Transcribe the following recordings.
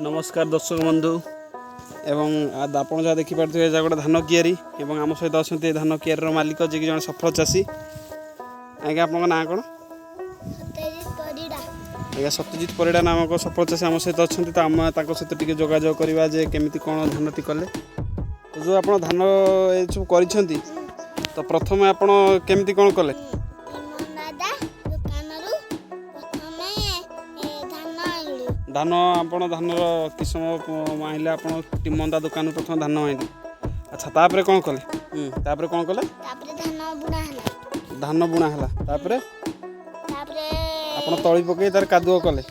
नमस्कार दर्शक बंधु एवं आप जहाँ देखिपे गोटे धान कियारी एवं आम सहित अच्छा धान कियार मालिक जी जन सफल चाषी आज्ञा आप ना कौन आज्ञा सत्यजित परिड़ा नामक सफल चाषी आम सहित अच्छा तो आम सहित टे जोगाजोग करवा जे केमी कौन धान टी कले तो जो आप धान ये सब कर तो प्रथम आपड़ केमी कौन कले धान आपण धान किसम आइले आप टिमंदा दुकान प्रथम धान आइले अच्छा तापर कौन कले तापर कौन कले धान बुणा है तापर आपण तली पकई तार कादुओ कले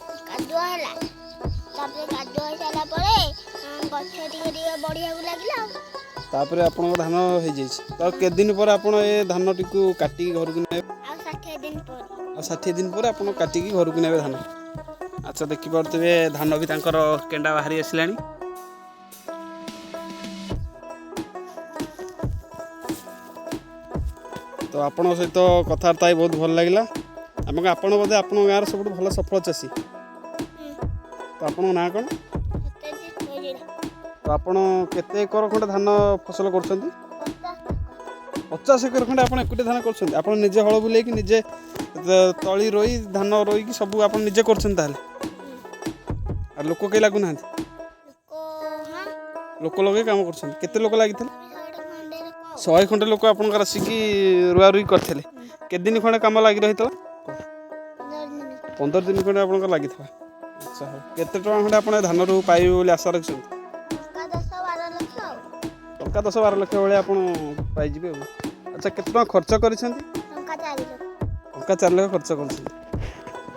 तापर आपण धान हो जाइए तो के दिन पर आपण ए धान टी काटिक घर को ने 60 दिन पर आपण काटिक घर को ने धान अच्छा देखिपे धान भी केंडा बाहरी आसला तो आपण सहित कथबार्ता बहुत भल लगे आपण बोधे आप गाँव सब भल सफल चाषी तो आपण ना कौन तो आपण केते एकर खंडे धान फसल कर 50 एकर खंडे आप एक धान कर निजे हल बुले कि निजे तली रोई धान रोई सब आप निजे कर लोक कई लगुना लोक लगे कम कर लोक लगी 100 खंडे लोक आप आसिकी रुआ रुई करते के दिन खंडे कम लगी रही 15 दिन खंडे आप लगी अच्छा हाँ केते टका खंडे आप धान रू पाइबे बोली आशा रखिए टका 10-12 लाख भाई आप पाइबे अच्छा केते टका खर्च कर 4 लाख खर्च कर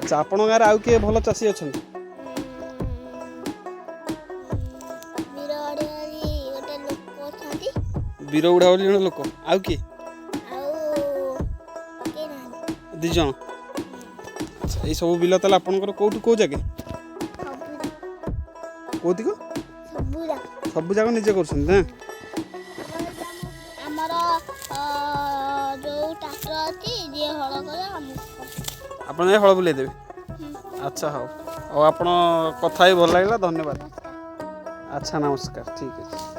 अच्छा आपण गाँव आउ किए भल चाषी अच्छा वीर उड़ा बोली जन लोक आउ किए दिज अच्छा ये सब बिल ताल आपंकर कौटू कौ जगह कौटी को सब जाक निजे कर आप हल बुले देवे अच्छा हाँ और आप कथा भल लगे धन्यवाद अच्छा नमस्कार ठीक है।